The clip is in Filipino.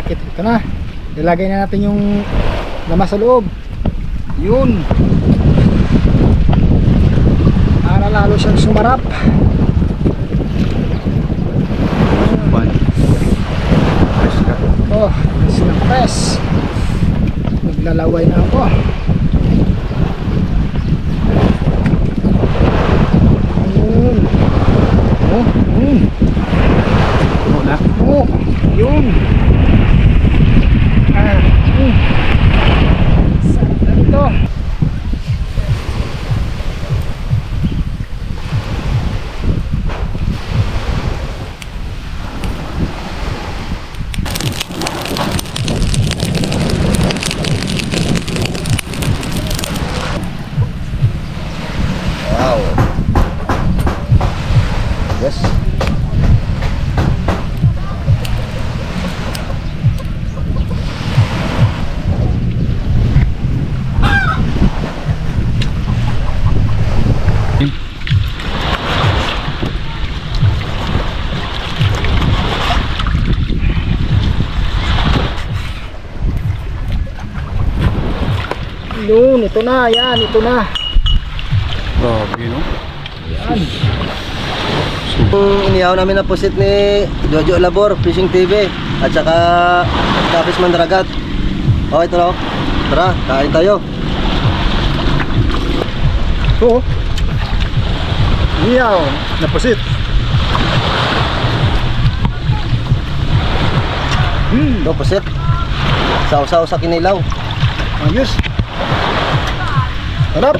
Ito na. Ilagay na natin yung lamas sa loob. Yun. Para lalo siyang sumarap. Oh, press na press. Naglalaway na ako. Yun. Oh, yun. Wala. Oh, yun. Sarap na ito. Wow. Yes. Yun, ito na, yan, ito na. Grabe, no? Yan. Inihaw namin na pusit ni Jojo Labor, Fishing TV, at saka Kapis Mandragat. Oh, ito na. Tara, kain tayo. Ito. Iyaw, napusit. Ito, pusit. Sausaw sa kinilaw. Ayos. Sarap.